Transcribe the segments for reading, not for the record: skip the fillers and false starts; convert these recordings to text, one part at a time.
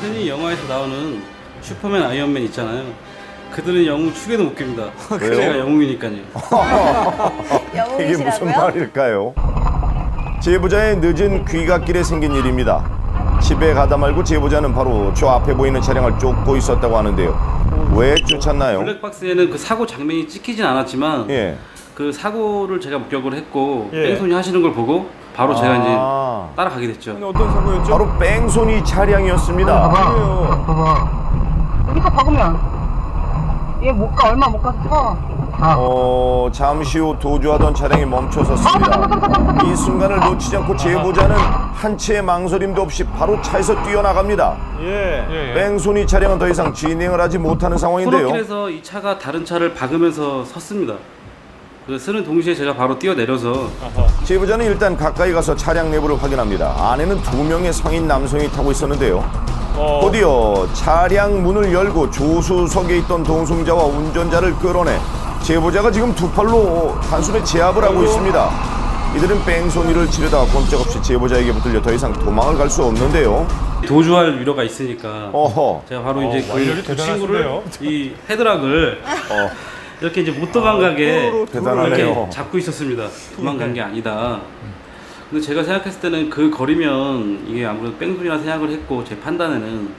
흔히 영화에서 나오는 슈퍼맨, 아이언맨 있잖아요. 그들은 영웅 축에도 못 깁니다. 제가 영웅이니까요. 이게 무슨 말일까요? 제보자의 늦은 귀갓길에 생긴 일입니다. 집에 가다 말고 제보자는 바로 저 앞에 보이는 차량을 쫓고 있었다고 하는데요. 왜 쫓았나요? 블랙박스에는 그 사고 장면이 찍히진 않았지만 예. 그 사고를 제가 목격을 했고 뺑소니 하시는 걸 보고 바로 제가 이제 따라가게 됐죠. 어떤 사고였죠? 바로 뺑소니 차량이었습니다. 봐봐. 여기서 박으면 얘 못 가. 얼마 못 갔어. 잠시 후 도주하던 차량이 멈춰섰습니다. 이 순간을 놓치지 않고 제보자는 한 채의 망설임도 없이 바로 차에서 뛰어나갑니다. 뺑소니 차량은 더 이상 진행을 하지 못하는 상황인데요. 코너길에서 이 차가 다른 차를 박으면서 섰습니다. 그 쓰는 동시에 제가 바로 뛰어내려서 제보자는 일단 가까이 가서 차량 내부를 확인합니다. 안에는 2명의 성인 남성이 타고 있었는데요. 곧이어 차량 문을 열고 조수석에 있던 동승자와 운전자를 끌어내 제보자가 지금 두 팔로 단숨에 제압을 하고 있습니다. 이들은 뺑소니를 치르다가 꼼짝없이 제보자에게 붙들려 더 이상 도망을 갈 수 없는데요. 도주할 우려가 있으니까 제가 바로 이제 그 친구를 이 헤드락을 이렇게 이제 못 도망가게 이렇게 잡고 있었습니다. 도망간 게 아니다. 근데 제가 생각했을 때는 그 거리면 이게 아무래도 뺑소니라 생각을 했고 제 판단에는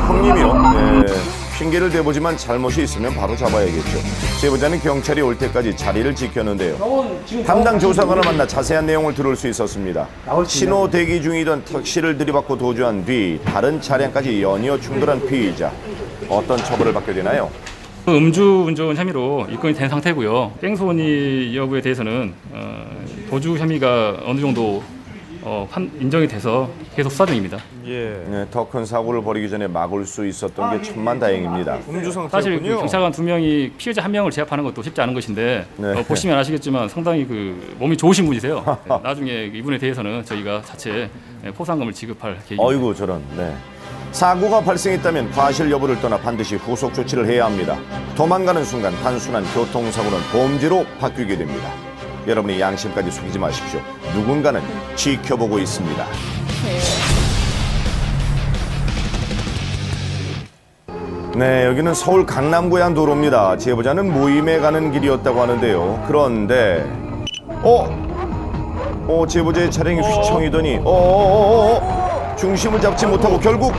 형님이요? 네. 핑계를 대보지만 잘못이 있으면 바로 잡아야겠죠. 제보자는 경찰이 올 때까지 자리를 지켰는데요. 담당 조사관을 만나 자세한 내용을 들을 수 있었습니다. 신호 대기 중이던 택시를 들이받고 도주한 뒤 다른 차량까지 연이어 충돌한 피의자. 어떤 처벌을 받게 되나요? 음주운전 혐의로 입건이 된 상태고요. 뺑소니 여부에 대해서는 도주 혐의가 어느 정도 인정이 돼서 계속 수사 중입니다. 네, 더 큰 사고를 벌이기 전에 막을 수 있었던 게 천만다행입니다. 사실 그 경찰관 2명이 피해자 1명을 제압하는 것도 쉽지 않은 것인데 보시면 아시겠지만 상당히 그 몸이 좋으신 분이세요. 나중에 이분에 대해서는 저희가 자체 포상금을 지급할 계획입니다. 어이구 저런. 네. 사고가 발생했다면 과실 여부를 떠나 반드시 후속 조치를 해야 합니다. 도망가는 순간 단순한 교통사고는 범죄로 바뀌게 됩니다. 여러분의 양심까지 숙이지 마십시오. 누군가는 지켜보고 있습니다. 네, 여기는 서울 강남고양 도로입니다. 제보자는 모임에 가는 길이었다고 하는데요. 그런데 제보자의 차량이 휘청이더니 중심을 잡지 못하고 결국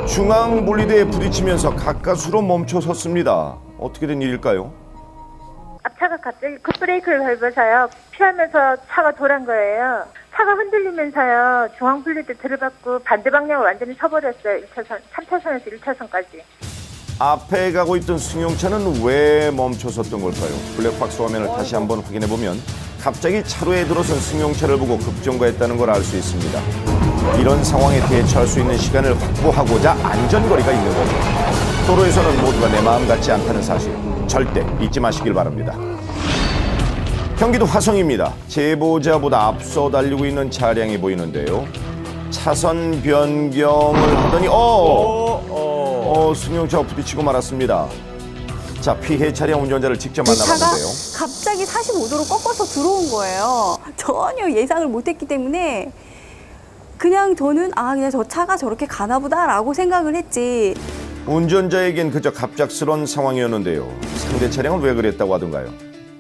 중앙 분리대에 부딪히면서 가까스로 멈춰섰습니다. 어떻게 된 일일까요? 앞차가 갑자기 급브레이크를 밟아서요. 피하면서 차가 돌아간 거예요. 차가 흔들리면서요. 중앙 분리대 들이받고 반대 방향으로 완전히 서버렸어요. 1차선, 3차선에서 1차선까지. 앞에 가고 있던 승용차는 왜 멈춰섰던 걸까요? 블랙박스 화면을 다시 한번 확인해보면 갑자기 차로에 들어선 승용차를 보고 급정거했다는 걸 알 수 있습니다. 이런 상황에 대처할 수 있는 시간을 확보하고자 안전거리가 있는 거죠. 도로에서는 모두가 내 마음 같지 않다는 사실 절대 잊지 마시길 바랍니다. 경기도 화성입니다. 제보자보다 앞서 달리고 있는 차량이 보이는데요. 차선 변경을 하더니 승용차와 부딪히고 말았습니다. 자, 피해 차량 운전자를 직접 만나봤는데요. 갑자기 45도로 꺾어서 들어온 거예요. 전혀 예상을 못했기 때문에 그냥 저는 그냥 저 차가 저렇게 가나 보다라고 생각을 했지. 운전자에겐 그저 갑작스러운 상황이었는데요. 상대 차량은 왜 그랬다고 하던가요?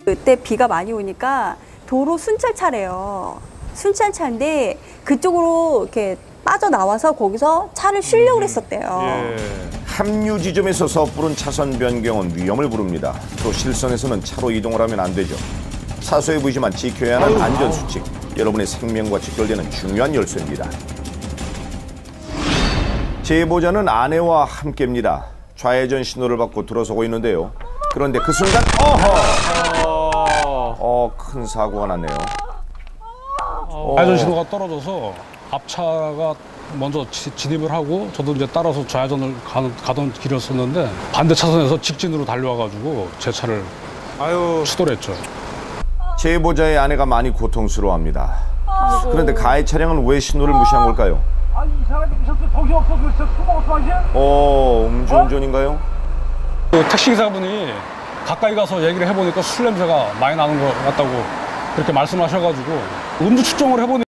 그때 비가 많이 오니까 도로 순찰차래요. 순찰차인데 그쪽으로 이렇게 빠져나와서 거기서 차를 쉬려고 했었대요. 합류 지점에서 섣부른 차선 변경은 위험을 부릅니다. 또 실선에서는 차로 이동을 하면 안 되죠. 사소해 보이지만 지켜야 하는 안전수칙. 여러분의 생명과 직결되는 중요한 열쇠입니다. 제보자는 아내와 함께입니다. 좌회전 신호를 받고 들어서고 있는데요. 그런데 그 순간 큰 사고가 났네요. 좌회전 신호가 떨어져서 앞차가 먼저 진입을 하고 저도 이제 따라서 좌회전을 가던 길이었었는데 반대 차선에서 직진으로 달려와가지고 제 차를 추돌을 했죠. 제보자의 아내가 많이 고통스러워합니다. 그런데 가해 차량은 왜 신호를 무시한 걸까요? 정신없어 음주운전인가요? 택시기사분이 가까이 가서 얘기를 해보니까 술 냄새가 많이 나는 것 같다고 그렇게 말씀하셔가지고 음주 측정을 해보니까